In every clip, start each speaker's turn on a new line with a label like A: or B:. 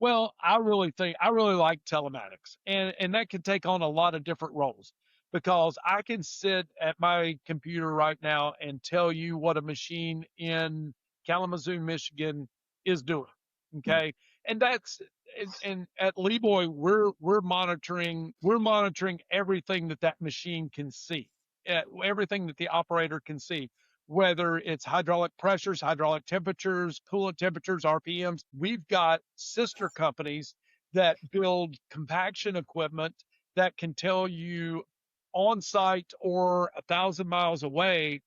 A: Well, I really like telematics, and that can take on a lot of different roles because I can sit at my computer right now and tell you what a machine in Kalamazoo, Michigan is doing. Okay. And that's and at Leeboy, we're monitoring everything that machine can see, everything that the operator can see, whether it's hydraulic pressures, hydraulic temperatures, coolant temperatures, RPMs. We've got sister companies that build compaction equipment that can tell you on site or 1,000 miles away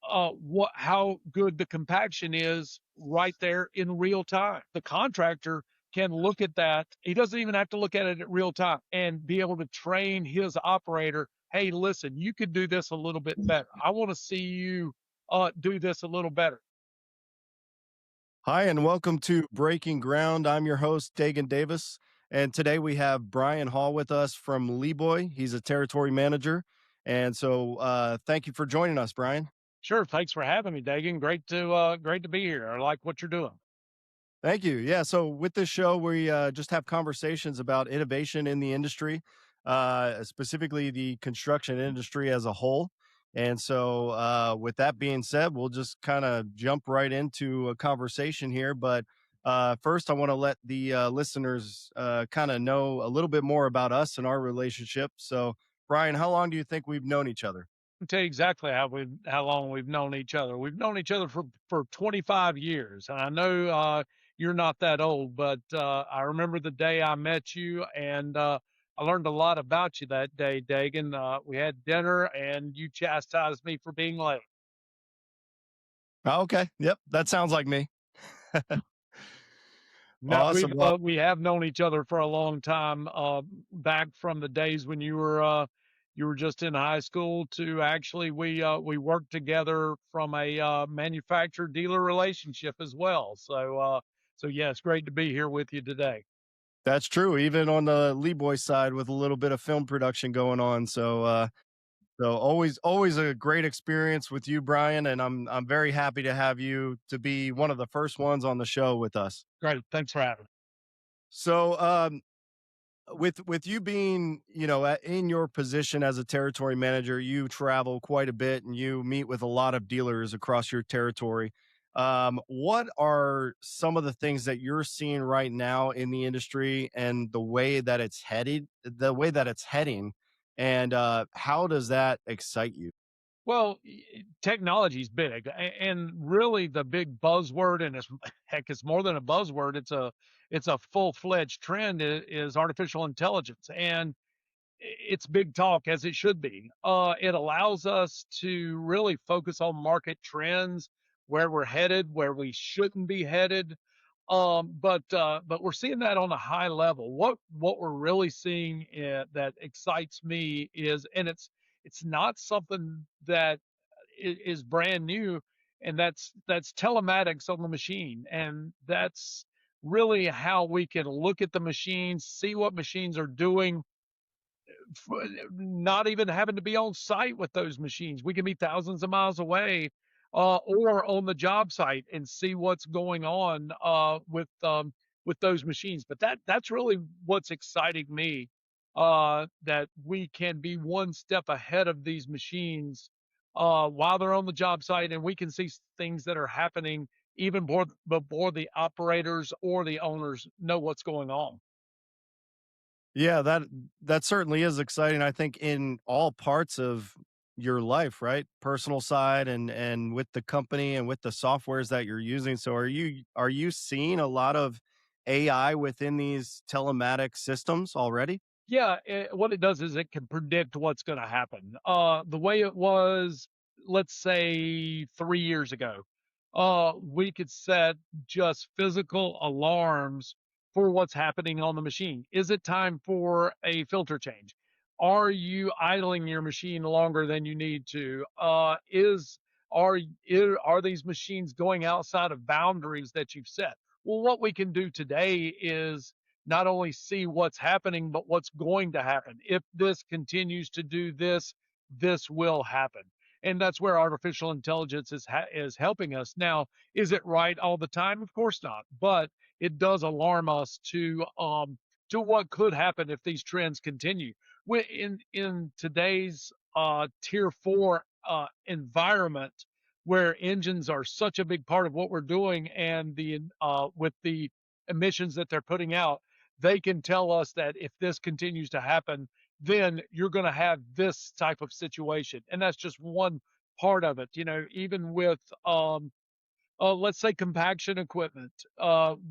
A: how good the compaction is right there in real time. The contractor can look at that. He doesn't even have to look at it at real time and be able to train his operator. Hey, listen, you could do this a little bit better. I want to see you do this a little better.
B: Hi, and welcome to Breaking Ground. I'm your host, Dagen Davis. And today we have Brian Hall with us from Leeboy. He's a territory manager. And so thank you for joining us, Brian.
A: Sure. Thanks for having me, Dagan. Great to be here. I like what you're doing.
B: Thank you. Yeah. So with this show, we just have conversations about innovation in the industry, specifically the construction industry as a whole. And so, with that being said, we'll just kind of jump right into a conversation here. But first, I want to let the listeners kind of know a little bit more about us and our relationship. So, Brian, how long do you think we've known each other?
A: I'll tell you exactly how long we've known each other. We've known each other for 25 years. And I know you're not that old, but I remember the day I met you, and I learned a lot about you that day, Dagan. We had dinner, and you chastised me for being late.
B: Oh, okay. Yep. That sounds like me.
A: No,
B: Awesome. Well,
A: we have known each other for a long time, back from the days when you were just in high school to actually we worked together from a manufacturer dealer relationship as well. So yeah, it's great to be here with you today.
B: that's true. Even on the Lee Boy side with a little bit of film production going on. So always a great experience with you, Brian. And I'm very happy to have you to be one of the first ones on the show with us.
A: Great, thanks for having me.
B: So with you being, in your position as a territory manager, you travel quite a bit and you meet with a lot of dealers across your territory. What are some of the things that you're seeing right now in the industry and the way that it's heading, and how does that excite you?
A: Well, technology's big, and really the big buzzword, and it's heck, it's more than a buzzword. It's a full fledged trend. Is artificial intelligence, and it's big talk as it should be. It allows us to really focus on market trends, where we're headed, where we shouldn't be headed. But we're seeing that on a high level. What we're really seeing that excites me is, and it's not something that is brand new, and that's telematics on the machine, and that's really how we can look at the machines, see what machines are doing, not even having to be on site with those machines. We can be thousands of miles away, or on the job site and see what's going on with those machines. But that's really what's exciting me. That we can be one step ahead of these machines while they're on the job site, and we can see things that are happening even before the operators or the owners know what's going on.
B: Yeah, that certainly is exciting. I think in all parts of your life, right? Personal side and with the company and with the softwares that you're using. So are you seeing a lot of AI within these telematic systems already?
A: Yeah, what it does is it can predict what's going to happen. The way it was, let's say 3 years ago, we could set just physical alarms for what's happening on the machine. Is it time for a filter change? Are you idling your machine longer than you need to? Are these machines going outside of boundaries that you've set? Well, what we can do today is not only see what's happening, but what's going to happen. If this continues to do this, this will happen. And that's where artificial intelligence is helping us. Now, is it right all the time? Of course not. But it does alarm us to what could happen if these trends continue. In today's tier four environment, where engines are such a big part of what we're doing, and the with the emissions that they're putting out, they can tell us that if this continues to happen, then you're going to have this type of situation, and that's just one part of it. Even with let's say compaction equipment,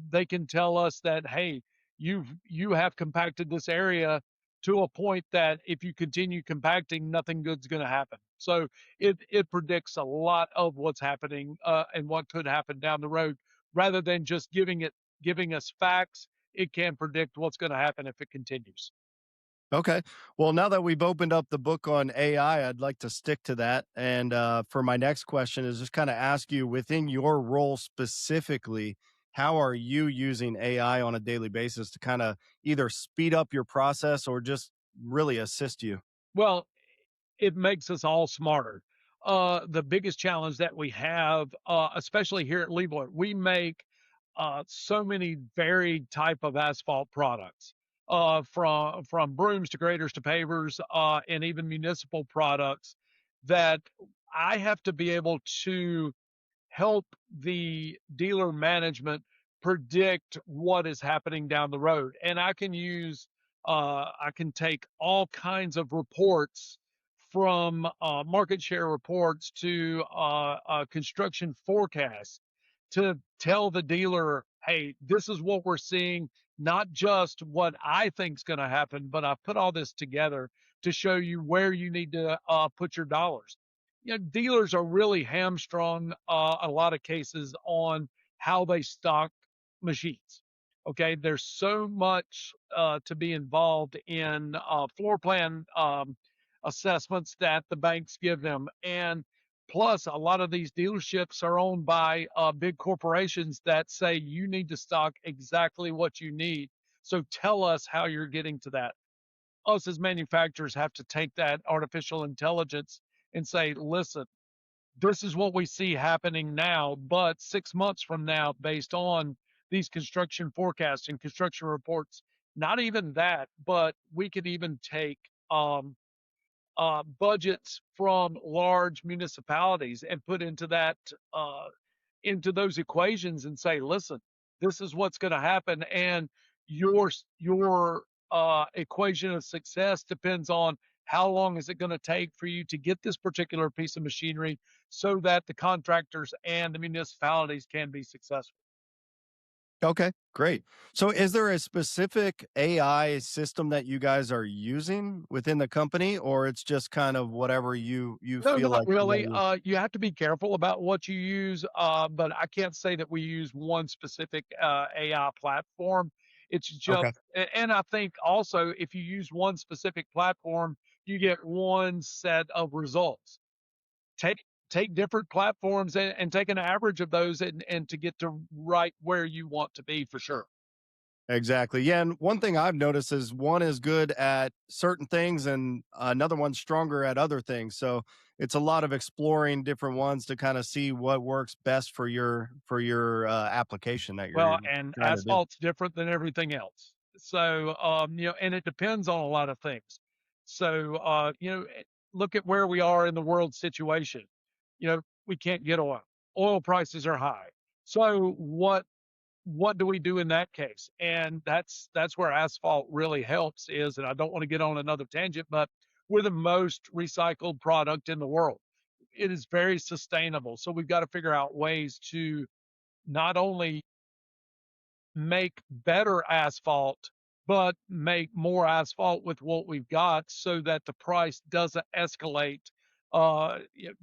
A: they can tell us that, hey, you have compacted this area to a point that if you continue compacting, nothing good's going to happen. So it predicts a lot of what's happening and what could happen down the road, rather than just giving us facts. It can predict what's going to happen if it continues.
B: Okay. Well, now that we've opened up the book on AI, I'd like to stick to that. And for my next question is just kind of ask you within your role specifically, how are you using AI on a daily basis to kind of either speed up your process or just really assist you?
A: Well, it makes us all smarter. The biggest challenge that we have, especially here at Leeboy, we make so many varied type of asphalt products, from brooms to graders to pavers, and even municipal products, that I have to be able to help the dealer management predict what is happening down the road. And I can take all kinds of reports, from market share reports to construction forecasts, to tell the dealer, hey, this is what we're seeing, not just what I think is going to happen, but I've put all this together to show you where you need to put your dollars. Dealers are really hamstrung a lot of cases on how they stock machines. Okay, there's so much to be involved in floor plan assessments that the banks give them, and plus a lot of these dealerships are owned by big corporations that say you need to stock exactly what you need. So tell us how you're getting to that. Us as manufacturers have to take that artificial intelligence and say, listen, this is what we see happening now, but 6 months from now, based on these construction forecasts and construction reports, not even that, but we could even take budgets from large municipalities and put uh, into those equations and say, listen, this is what's going to happen, and your equation of success depends on how long is it going to take for you to get this particular piece of machinery, so that the contractors and the municipalities can be successful.
B: Okay, great. So is there a specific AI system that you guys are using within the company, or it's just kind of whatever you
A: No,
B: feel
A: not
B: like you want
A: really.
B: to use?
A: You have to be careful about what you use, but I can't say that we use one specific AI platform. It's just,
B: Okay.
A: and I think also if you use one specific platform, you get one set of results. Take different platforms, and take an average of those, and to get to right where you want to be for sure.
B: Exactly. Yeah, and one thing I've noticed is one is good at certain things and another one's stronger at other things. So it's a lot of exploring different ones to kind of see what works best for your application that you're
A: Well, and
B: trying to do.
A: asphalt's different than everything else. So, and it depends on a lot of things. So, look at where we are in the world situation. We can't get oil. Oil prices are high. So what do we do in that case? And that's where asphalt really helps is, and I don't want to get on another tangent, but we're the most recycled product in the world. It is very sustainable. So we've got to figure out ways to not only make better asphalt, but make more asphalt with what we've got, so that the price doesn't escalate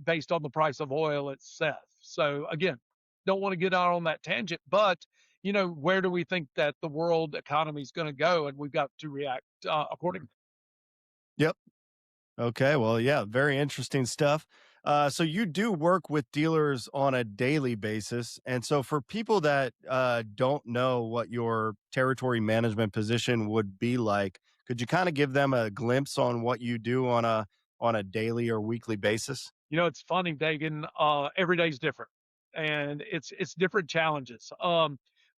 A: based on the price of oil itself. So again, don't want to get out on that tangent, but where do we think that the world economy is going to go, and we've got to react accordingly.
B: Yep. Okay, well, yeah, very interesting stuff. So you do work with dealers on a daily basis, and so for people that don't know what your territory management position would be like, could you kind of give them a glimpse on what you do on a daily or weekly basis?
A: It's funny, Dagan. Every day's different, and it's different challenges.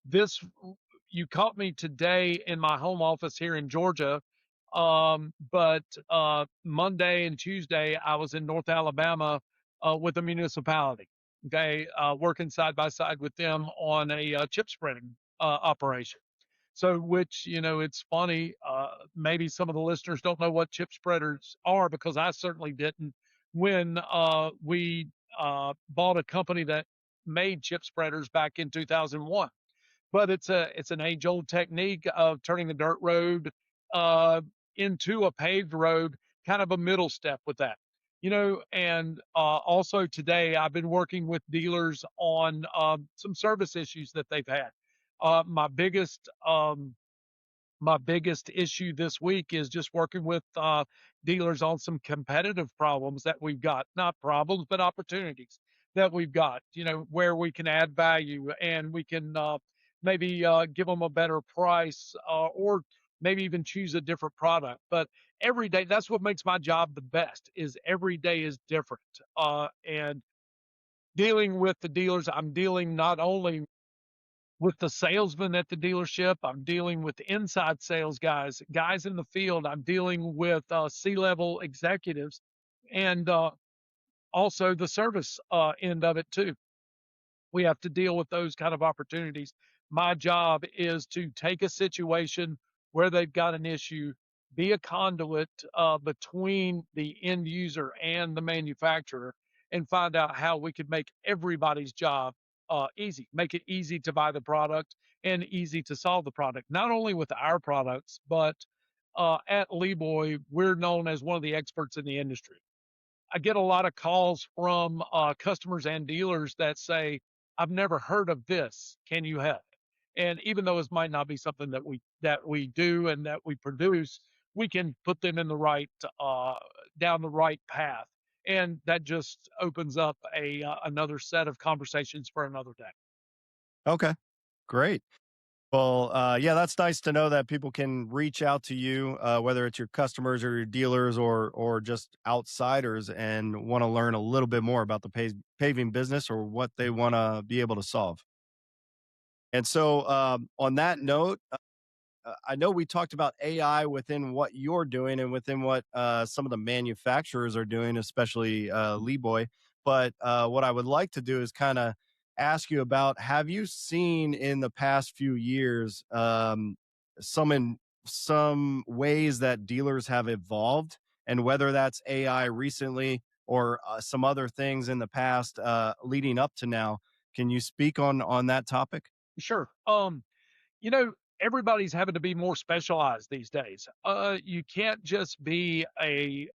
A: this you caught me today in my home office here in Georgia. But Monday and Tuesday, I was in North Alabama with a municipality. Okay, working side by side with them on a chip spreading operation. So, which, it's funny. Maybe some of the listeners don't know what chip spreaders are because I certainly didn't when we bought a company that made chip spreaders back in 2001. But it's an age old technique of turning the dirt road uh, into a paved road, kind of a middle step with that. And also today I've been working with dealers on some service issues that they've had. Uh, my biggest um, my biggest issue this week is just working with dealers on some competitive problems that we've got, not problems, but opportunities that we've got, where we can add value and we can maybe give them a better price or maybe even choose a different product. But every day, that's what makes my job the best is every day is different. And dealing with the dealers, I'm dealing not only with the salesman at the dealership. I'm dealing with the inside sales guys, guys in the field. I'm dealing with C-level executives, and also the service end of it too. We have to deal with those kind of opportunities. My job is to take a situation where they've got an issue, be a conduit between the end user and the manufacturer, and find out how we could make everybody's job easy, make it easy to buy the product and easy to solve the product, not only with our products, but at Leeboy, we're known as one of the experts in the industry. I get a lot of calls from customers and dealers that say, "I've never heard of this. Can you help?" And even though this might not be something that we do and that we produce, we can put them in the right down the right path, and that just opens up a another set of conversations for another day.
B: Okay, great. Well, yeah, that's nice to know that people can reach out to you, whether it's your customers or your dealers or just outsiders, and want to learn a little bit more about the paving business or what they want to be able to solve. And so, on that note, I know we talked about AI within what you're doing and within what some of the manufacturers are doing, especially Leeboy. But what I would like to do is kind of ask you about: have you seen in the past few years some ways that dealers have evolved, and whether that's AI recently or some other things in the past leading up to now? Can you speak on that topic?
A: Sure. You know, everybody's having to be more specialized these days. You can't just be a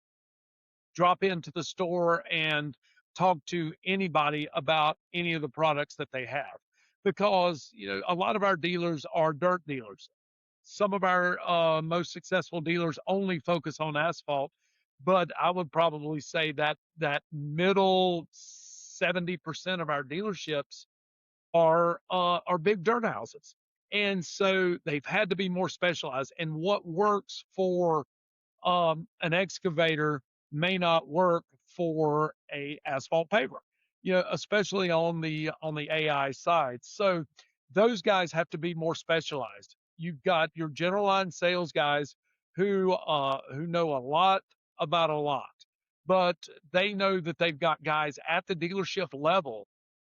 A: drop into the store and talk to anybody about any of the products that they have because a lot of our dealers are dirt dealers. Some of our most successful dealers only focus on asphalt, but I would probably say that that middle 70% of our dealerships are big dirt houses, and so they've had to be more specialized. And what works for an excavator may not work for a asphalt paver, especially on the AI side. So those guys have to be more specialized. You've got your general line sales guys who know a lot about a lot, but they know that they've got guys at the dealership level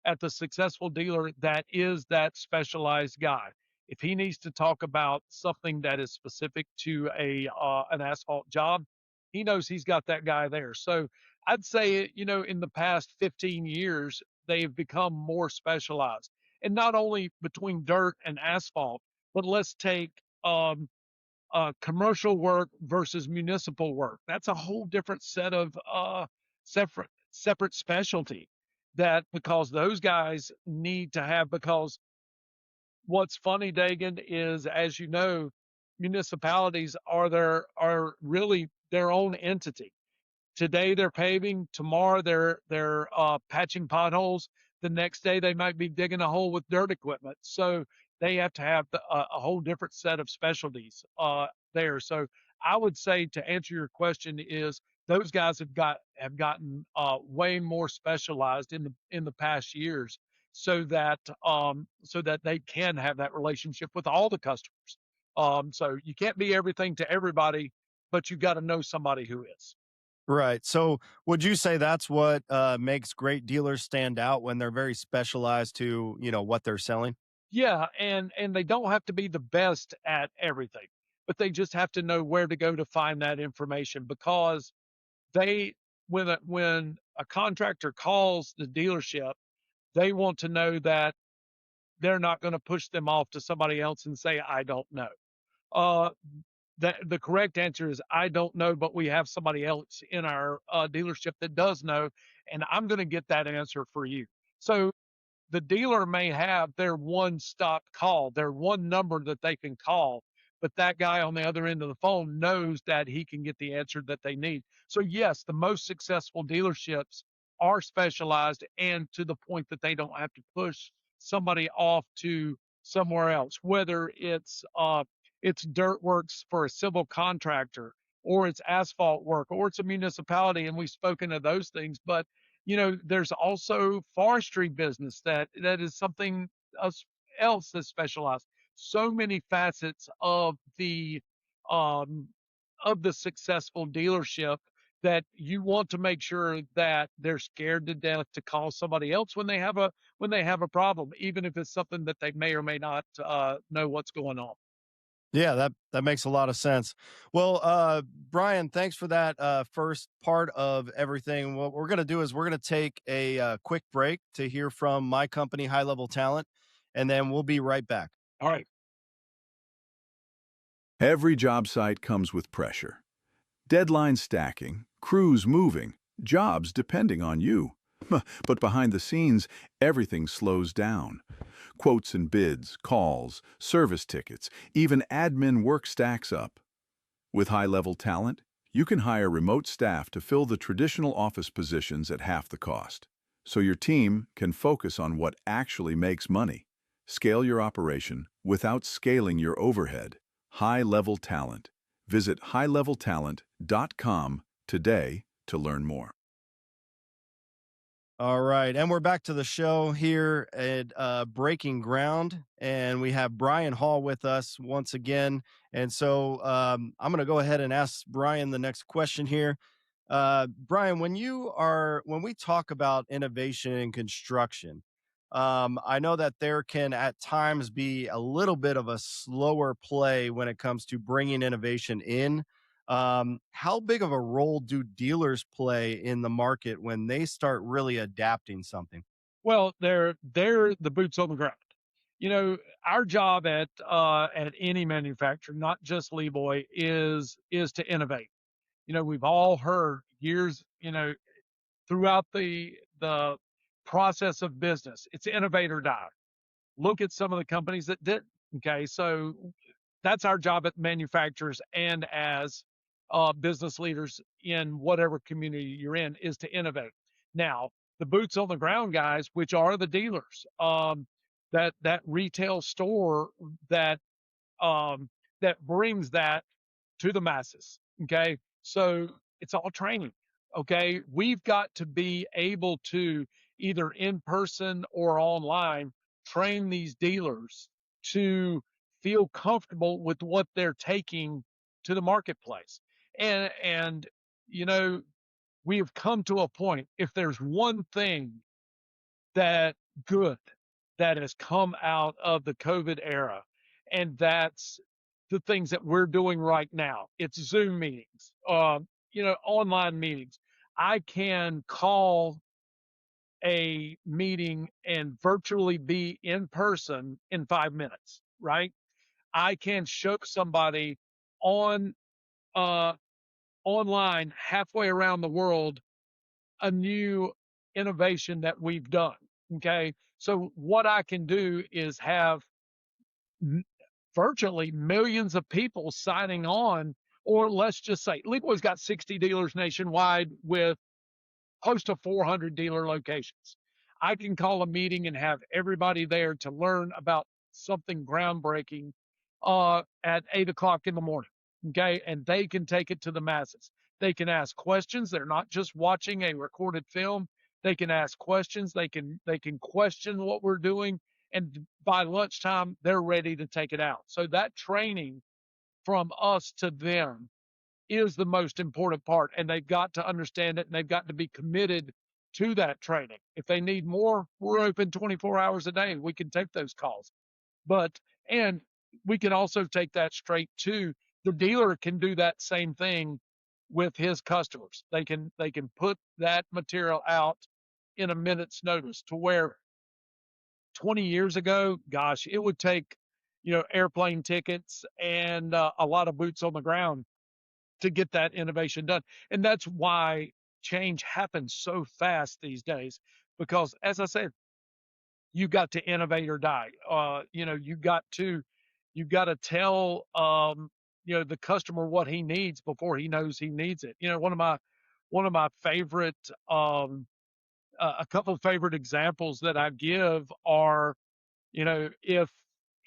A: at the successful dealer that is that specialized guy. If he needs to talk about something that is specific to a an asphalt job, he knows he's got that guy there. So I'd say, in the past 15 years, they've become more specialized, and not only between dirt and asphalt, but let's take commercial work versus municipal work. That's a whole different set of separate specialty that because those guys need to have because what's funny, Dagan, is as you know, municipalities are really their own entity. Today they're paving, tomorrow they're patching potholes. The next day they might be digging a hole with dirt equipment. So they have to have a whole different set of specialties there. So I would say to answer your question is those guys have gotten way more specialized in the past years. so that they can have that relationship with all the customers. So you can't be everything to everybody, but you got to know somebody who is.
B: Right. So would you say that's what makes great dealers stand out when they're very specialized to, what they're selling?
A: Yeah, and they don't have to be the best at everything, but they just have to know where to go to find that information because they when a contractor calls the dealership, they want to know that they're not going to push them off to somebody else and say I don't know. Uh the correct answer is I don't know, but we have somebody else in our dealership that does know, and I'm going to get that answer for you. So the dealer may have their one stop call, their one number that they can call, but that guy on the other end of the phone knows that he can get the answer that they need. So, yes, the most successful dealerships are specialized and to the point that they don't have to push somebody off to somewhere else, whether it's dirt works for a civil contractor or it's asphalt work or it's a municipality. And we've spoken of those things, but there's also forestry business that is something else that's specialized. So many facets um, of the successful dealership that you want to make sure that they're scared to death to call somebody else when they have a problem, even if it's something that they may or may not know what's going on.
B: Yeah, that makes a lot of sense. Well, Brian, thanks for that first part of everything. What we're going to do is we're going to take a quick break to hear from my company, High Level Talent, and then we'll be right back.
A: All right.
C: Every job site comes with pressure. Deadlines stacking, crews moving, jobs depending on you. But behind the scenes, everything slows down. Quotes and bids, calls, service tickets, even admin work stacks up. With high-level talent, you can hire remote staff to fill the traditional office positions at half the cost, so your team can focus on what actually makes money. Scale your operation without scaling your overhead. High-level talent. Visit highleveltalent.com today to learn more.
B: All right, and we're back to the show here at Breaking Ground, and we have Brian Hall with us once again. And so I'm going to go ahead and ask Brian the next question here. Brian, when we talk about innovation in construction, I know that there can at times be a little bit of a slower play when it comes to bringing innovation in. How big of a role do dealers play in the market when they start really adapting something?
A: Well, they're the boots on the ground. Our job at any manufacturer, not just Leeboy, is to innovate. We've all heard years, throughout the process of business, it's innovate or die. Look at some of the companies that did. Okay, so that's our job at manufacturers and as business leaders in whatever community you're in is to innovate. Now, the boots on the ground guys, which are the dealers, that retail store that um, that brings that to the masses. Okay, so it's all training. Okay, we've got to be able to either in person or online train these dealers to feel comfortable with what they're taking to the marketplace. And you know, we have come to a point, if there's one thing that good that has come out of the COVID era, and that's the things that we're doing right now. It's Zoom meetings, online meetings. I can call a meeting and virtually be in person in 5 minutes, right? I can show somebody on uh, online halfway around the world a new innovation that we've done. Okay. So what I can do is have virtually millions of people signing on, or let's just say Leeboy's got 60 dealers nationwide with close to 400 dealer locations. I can call a meeting and have everybody there to learn about something groundbreaking at 8 o'clock in the morning. Okay. And they can take it to the masses. They can ask questions. They're not just watching a recorded film. They can ask questions. They can question what we're doing, and by lunchtime they're ready to take it out. So that training from us to them is the most important part, and they've got to understand it, and they've got to be committed to that training. If they need more, we're open 24 hours a day. We can take those calls. But and we can also take that straight to the dealer can do that same thing with his customers. They can put that material out in a minute's notice, to where 20 years ago, gosh, it would take, airplane tickets and a lot of boots on the ground to get that innovation done. And that's why change happens so fast these days, because as I said, you got to innovate or die. You got to tell the customer what he needs before he knows he needs it. One of my favorite a couple of favorite examples that I give are, if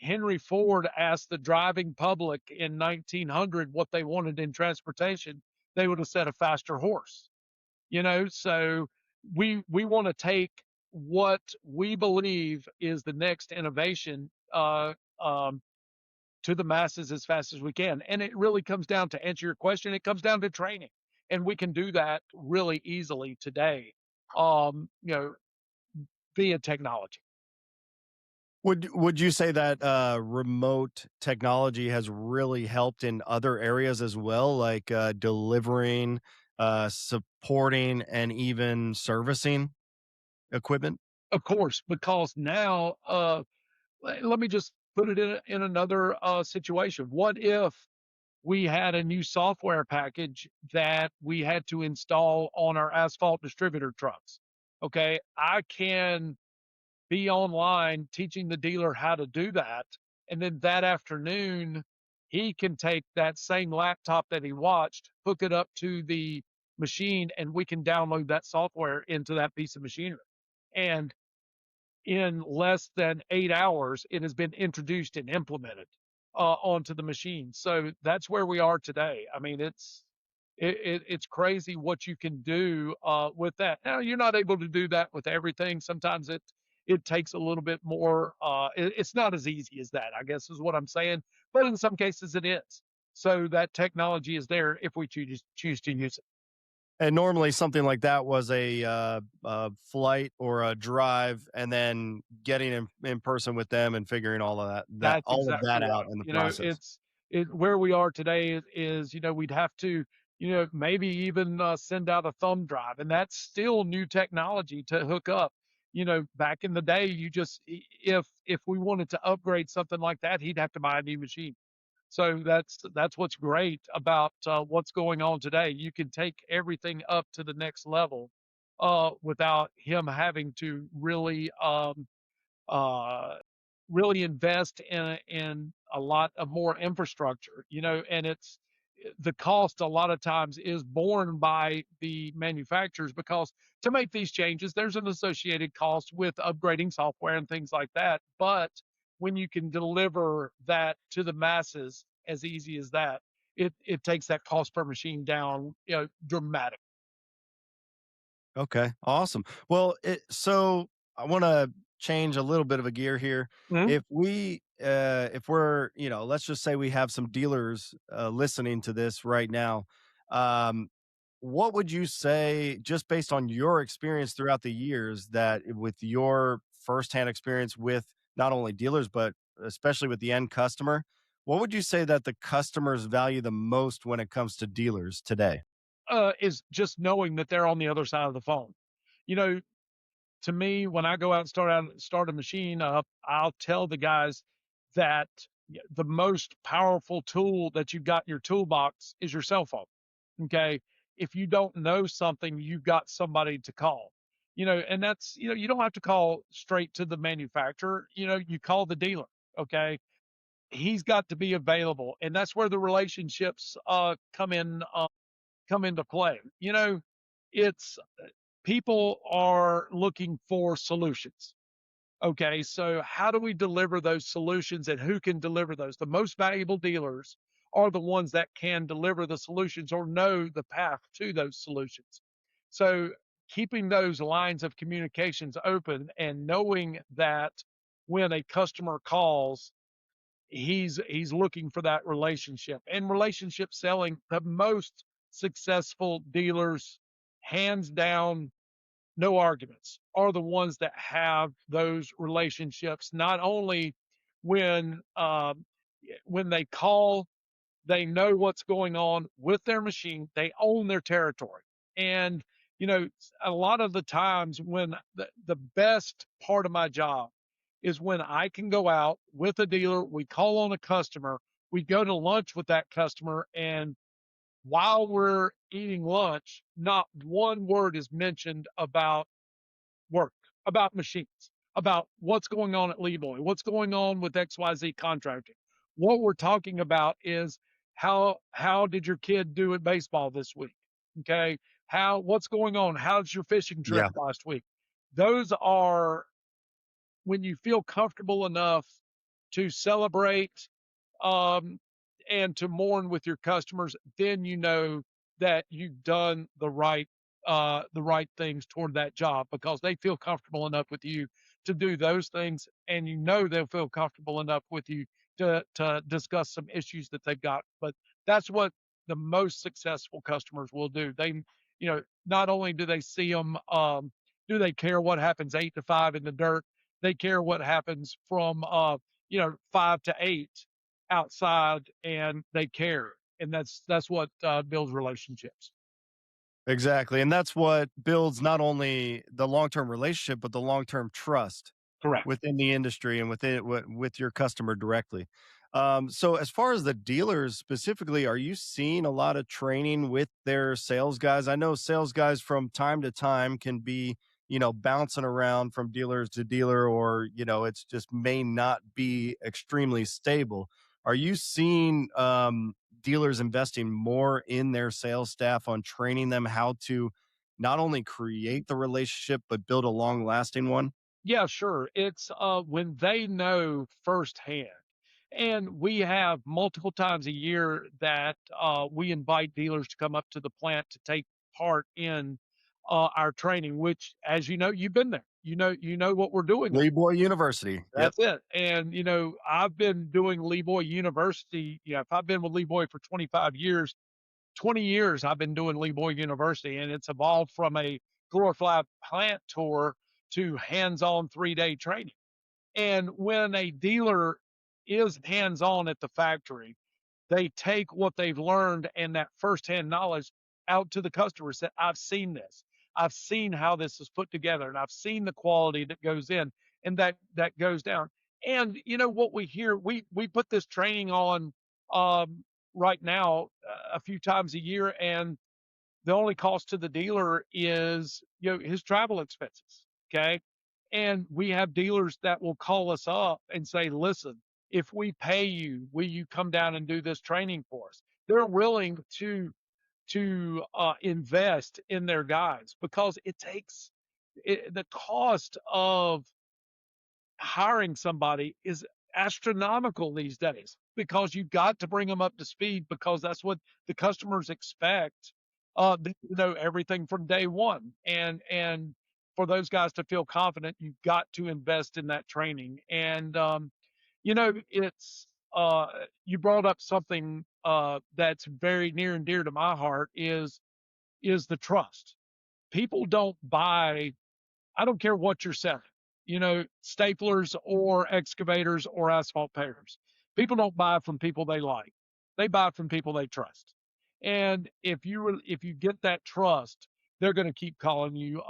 A: Henry Ford asked the driving public in 1900 what they wanted in transportation, they would have said a faster horse. So we want to take what we believe is the next innovation to the masses as fast as we can. And it really comes down, to answer your question, it comes down to training, and we can do that really easily today, um, you know, via technology.
B: Would you say that remote technology has really helped in other areas as well, like delivering, supporting, and even servicing equipment?
A: Of course, because now, let me just put it in another situation. What if we had a new software package that we had to install on our asphalt distributor trucks? Okay, I can be online teaching the dealer how to do that. And then that afternoon, he can take that same laptop that he watched, hook it up to the machine, and we can download that software into that piece of machinery. And in less than 8 hours, it has been introduced and implemented onto the machine. So that's where we are today. I mean, it's crazy what you can do with that. Now, you're not able to do that with everything. Sometimes it takes a little bit more. It's not as easy as that, I guess, is what I'm saying. But in some cases, it is. So that technology is there if we choose to use it.
B: And normally something like that was a flight or a drive, and then getting in person with them and figuring
A: That's
B: all of
A: exactly
B: that out
A: right.
B: in the process.
A: Where we are today is, we'd have to, maybe even send out a thumb drive, and that's still new technology to hook up. Back in the day, if we wanted to upgrade something like that, he'd have to buy a new machine. So that's what's great about what's going on today. You can take everything up to the next level without him having to uh, really invest in a lot of more infrastructure, and the cost a lot of times is borne by the manufacturers, because to make these changes, there's an associated cost with upgrading software and things like that. But when you can deliver that to the masses as easy as that, it takes that cost per machine down, dramatically.
B: Okay, awesome. Well, so I want to change a little bit of a gear here.
A: Mhm.
B: If we're, let's just say we have some dealers listening to this right now. Um, what would you say, just based on your experience throughout the years, that with your firsthand experience with not only dealers but especially with the end customer, what would you say that the customers value the most when it comes to dealers today?
A: Is just knowing that they're on the other side of the phone. You know, to me, when I go out and start a machine up, I'll tell the guys that the most powerful tool that you've got in your toolbox is your cell phone. Okay. If you don't know something, you've got somebody to call. And that's, you don't have to call straight to the manufacturer. You call the dealer. Okay. He's got to be available. And that's where the relationships come into play. It's people are looking for solutions. Okay, so how do we deliver those solutions, and who can deliver those? The most valuable dealers are the ones that can deliver the solutions or know the path to those solutions. So keeping those lines of communications open and knowing that when a customer calls, he's looking for that relationship. And relationship selling, the most successful dealers, hands down, no arguments, are the ones that have those relationships. Not only when when they call, they know what's going on with their machine. They own their territory. And, a lot of the times when the best part of my job is when I can go out with a dealer, we call on a customer, we go to lunch with that customer, and while we're eating lunch, not one word is mentioned about work, about machines, about what's going on at Leeboy, what's going on with XYZ contracting. What we're talking about is how did your kid do at baseball this week? Okay. What's going on? How's your fishing trip
B: Yeah.
A: last week? Those are when you feel comfortable enough to celebrate um, and to mourn with your customers, then you know that you've done the right things toward that job because they feel comfortable enough with you to do those things, and they'll feel comfortable enough with you to discuss some issues that they've got. But that's what the most successful customers will do. Not only do they see them, do they care what happens 8 to 5 in the dirt? They care what happens from 5 to 8 outside, and they care, and that's what builds relationships.
B: Exactly. And that's what builds not only the long-term relationship, but the long-term trust
A: Correct.
B: within the industry and with your customer directly. So as far as the dealers specifically, are you seeing a lot of training with their sales guys? I know sales guys from time to time can be, bouncing around from dealer to dealer, or, it's just may not be extremely stable. Are you seeing dealers investing more in their sales staff on training them how to not only create the relationship, but build a long lasting one?
A: Yeah, sure. It's when they know firsthand. And we have multiple times a year that we invite dealers to come up to the plant to take part in our training, which, as you know, you've been there. You know what we're doing.
B: Leeboy University. Yep.
A: That's it. And I've been doing Leeboy University. If I've been with Leeboy for 25 years, 20 years I've been doing Leeboy University, and it's evolved from a glorified plant tour to hands-on 3-day training. And when a dealer is hands-on at the factory, they take what they've learned and that firsthand knowledge out to the customers that I've seen this. I've seen how this is put together, and I've seen the quality that goes in and that goes down. And what we hear, we put this training on right now a few times a year, and the only cost to the dealer is his travel expenses. Okay. And we have dealers that will call us up and say, listen, if we pay you, will you come down and do this training for us? They're willing to invest in their guys because the cost of hiring somebody is astronomical these days because you've got to bring them up to speed because that's what the customers expect. They know everything from day one, and for those guys to feel confident, you've got to invest in that training. And it's you brought up something that's very near and dear to my heart is the trust. People don't buy. I don't care what you're selling, staplers or excavators or asphalt pavers. People don't buy from people they like. They buy from people they trust. And if you get that trust, they're going to keep calling you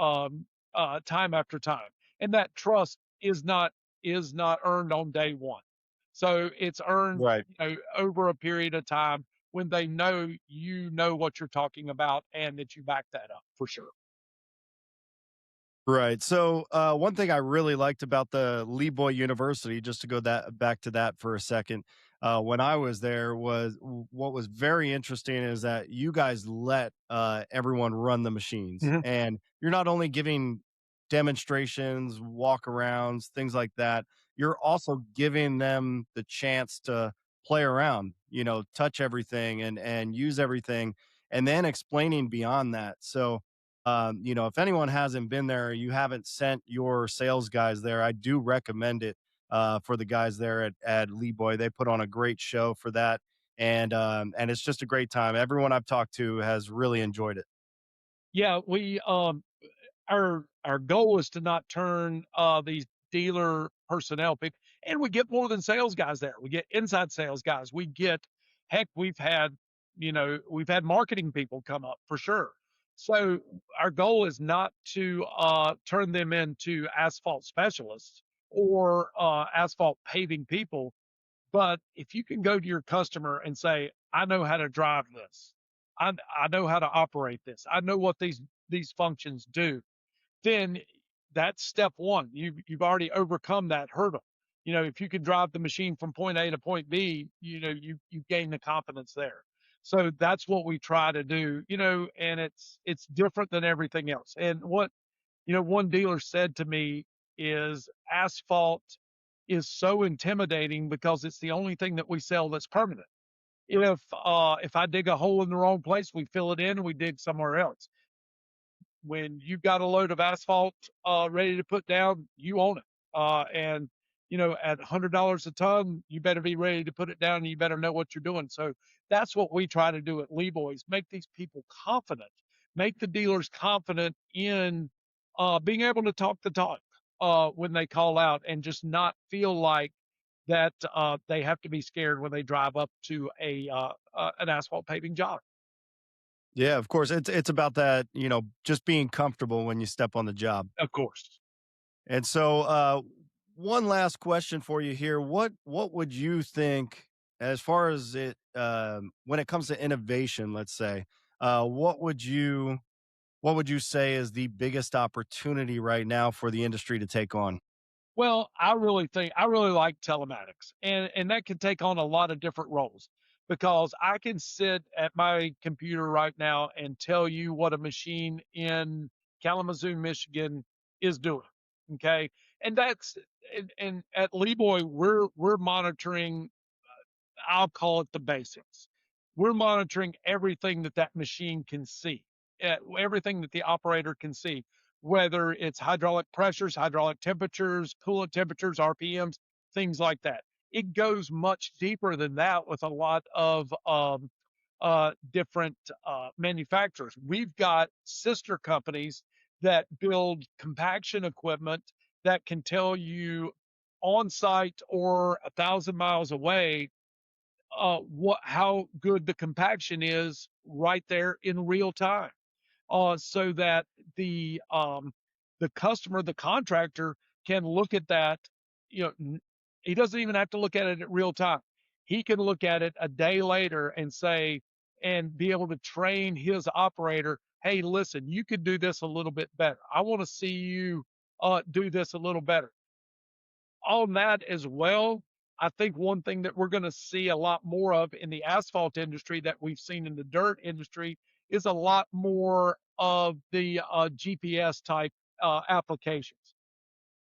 A: time after time. And that trust is not earned on day one. So it's earned,
B: Right.
A: over a period of time when they know you know what you're talking about and that you back that up for sure.
B: Right. So, one thing I really liked about the Leeboy University, just to go that back to that for a second, when I was there, what was very interesting is that you guys let everyone run the machines,
A: Mhm.
B: and you're not only giving demonstrations, walkarounds, things like that. You're also giving them the chance to play around, touch everything and use everything, and then explaining beyond that. So, If anyone hasn't been there, you haven't sent your sales guys there, I do recommend it for the guys there at Leeboy. They put on a great show for that, and it's just a great time. Everyone I've talked to has really enjoyed it.
A: Yeah, our goal is to not turn these dealer personnel people, and we get more than sales guys there. We get inside sales guys. We get, heck, we've had marketing people come up for sure. So our goal is not to turn them into asphalt specialists or asphalt paving people. But if you can go to your customer and say, I know how to drive this, I know how to operate this, I know what these functions do, then that's step one. You've already overcome that hurdle. If you can drive the machine from point A to point B, you gain the confidence there. So that's what we try to do, and it's different than everything else. And what, one dealer said to me is asphalt is so intimidating because it's the only thing that we sell that's permanent. If I dig a hole in the wrong place, we fill it in and we dig somewhere else. When you've got a load of asphalt ready to put down, you own it. And at $100 a ton, you better be ready to put it down and you better know what you're doing. So that's what we try to do at Lee Boys, make these people confident, make the dealers confident in being able to talk the talk when they call out and just not feel like that they have to be scared when they drive up to an asphalt paving job.
B: Yeah, of course. It's about that, just being comfortable when you step on the job.
A: Of course.
B: And so, one last question for you here. What would you think as far as when it comes to innovation, let's say, what would you say is the biggest opportunity right now for the industry to take on?
A: Well, I really like telematics, and that can take on a lot of different roles because I can sit at my computer right now and tell you what a machine in Kalamazoo, Michigan is doing. Okay. And and at Leeboy, we're monitoring, I'll call it the basics. We're monitoring everything that machine can see, everything that the operator can see, whether it's hydraulic pressures, hydraulic temperatures, coolant temperatures, RPMs, things like that. It goes much deeper than that with a lot of different manufacturers. We've got sister companies that build compaction equipment that can tell you on site or 1,000 miles away how good the compaction is right there in real time, so that the customer, the contractor, can look at that. He doesn't even have to look at it at real time. He can look at it a day later and say, and be able to train his operator. Hey, listen, you could do this a little bit better. I want to see you do this a little better on that as well. I think one thing that we're going to see a lot more of in the asphalt industry that we've seen in the dirt industry is a lot more of the GPS type applications.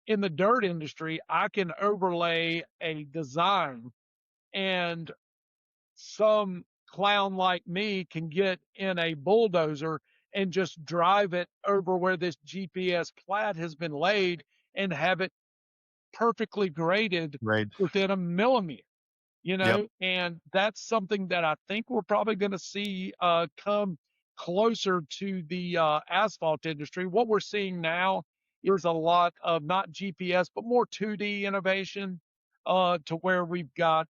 A: In the dirt industry, I can overlay a design, and some clown like me can get in a bulldozer and just drive it over where this GPS plat has been laid and have it perfectly graded
B: Right.
A: within a millimeter,
B: Yep.
A: and that's something that I think we're probably going to see come closer to the asphalt industry. What we're seeing now is a lot of not GPS, but more 2D innovation, to where we've got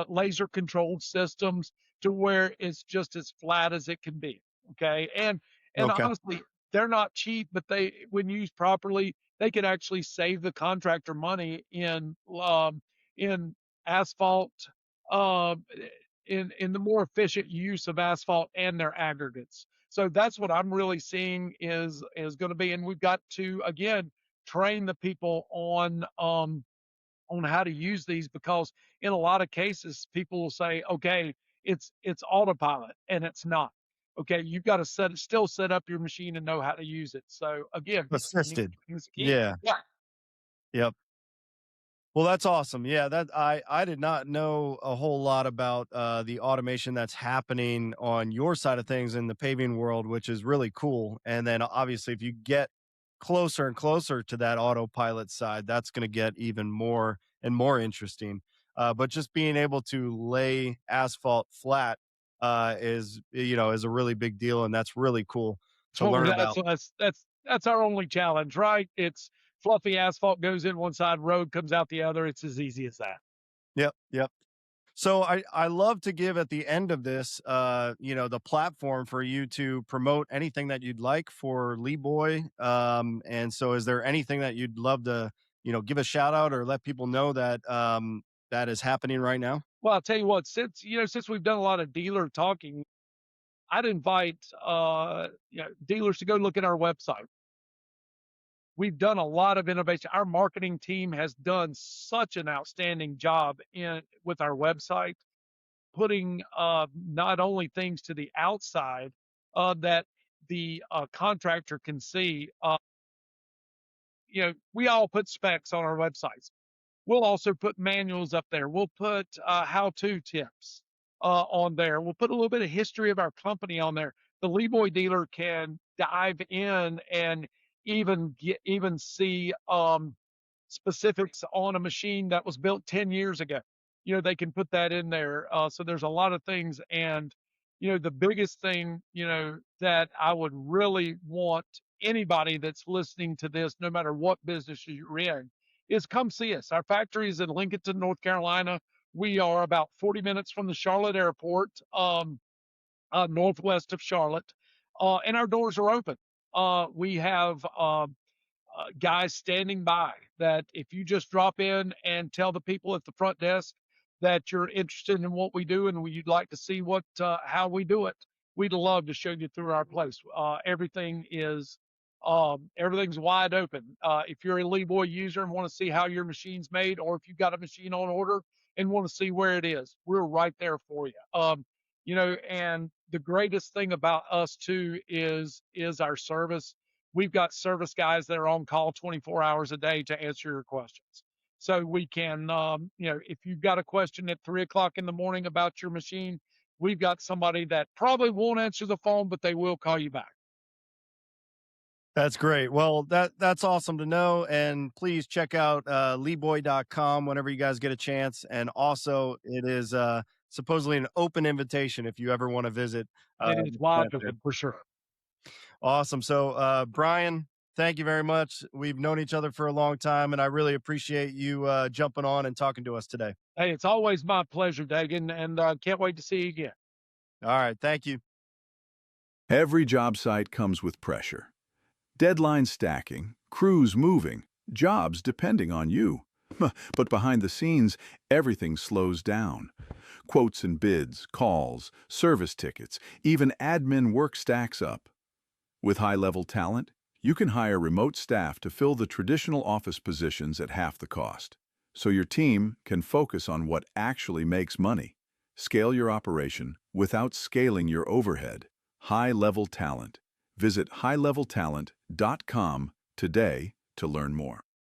A: laser controlled systems to where it's just as flat as it can be. Okay. And
B: Okay.
A: honestly, they're not cheap, but when used properly, they can actually save the contractor money in asphalt, uh, in the more efficient use of asphalt and their aggregates. So that's what I'm really seeing is going to be, and we've got to again train the people on how to use these, because in a lot of cases people will say, okay, it's autopilot, and it's not. Okay, you've got to still set up your machine and know how to use it. So again,
B: Assisted.
A: is key.
B: Yeah.
A: Yeah.
B: Yep. Well, that's awesome. Yeah, that I did not know a whole lot about the automation that's happening on your side of things in the paving world, which is really cool. And then obviously, if you get closer and closer to that autopilot side, that's going to get even more and more interesting. But just being able to lay asphalt flat is a really big deal, and that's really cool to
A: So
B: learn
A: that's
B: about.
A: that's our only challenge, right? It's fluffy asphalt goes in one side, road comes out the other. It's as easy as that.
B: Yep, yep. So I love to give at the end of this, the platform for you to promote anything that you'd like for Leeboy. And so is there anything that you'd love to, give a shout out or let people know that that is happening right now?
A: Well, I'll tell you what, since we've done a lot of dealer talking, I'd invite dealers to go look at our website. We've done a lot of innovation. Our marketing team has done such an outstanding job in with our website, putting not only things to the outside that the contractor can see. We all put specs on our websites. We'll also put manuals up there. We'll put how-to tips on there. We'll put a little bit of history of our company on there. The Leeboy dealer can dive in and even see specifics on a machine that was built 10 years ago. They can put that in there. So there's a lot of things. And, the biggest thing, that I would really want anybody that's listening to this, no matter what business you're in, is come see us. Our factory is in Lincolnton, North Carolina. We are about 40 minutes from the Charlotte airport, northwest of Charlotte, and our doors are open. We have guys standing by that if you just drop in and tell the people at the front desk that you're interested in what we do and you'd like to see how we do it, we'd love to show you through our place. Everything's wide open. If you're a Leeboy user and want to see how your machine's made, or if you've got a machine on order and want to see where it is, we're right there for you. And the greatest thing about us too is our service. We've got service guys that are on call 24 hours a day to answer your questions. So we can, if you've got a question at 3 o'clock in the morning about your machine, we've got somebody that probably won't answer the phone, but they will call you back.
B: That's great. Well, that's awesome to know. And please check out leeboy.com whenever you guys get a chance. And also, it is supposedly an open invitation if you ever want to visit.
A: It is
B: The
A: wide
B: plant there.
A: open for sure.
B: Awesome. So, Brian, thank you very much. We've known each other for a long time, and I really appreciate you jumping on and talking to us today.
A: Hey, it's always my pleasure, Dagen, and can't wait to see you again.
B: All right. Thank you.
C: Every job site comes with pressure. Deadlines stacking, crews moving, jobs depending on you. But behind the scenes, everything slows down. Quotes and bids, calls, service tickets, even admin work stacks up. With high-level talent, you can hire remote staff to fill the traditional office positions at half the cost, so your team can focus on what actually makes money. Scale your operation without scaling your overhead. High-level talent. Visit highleveltalent.com today to learn more.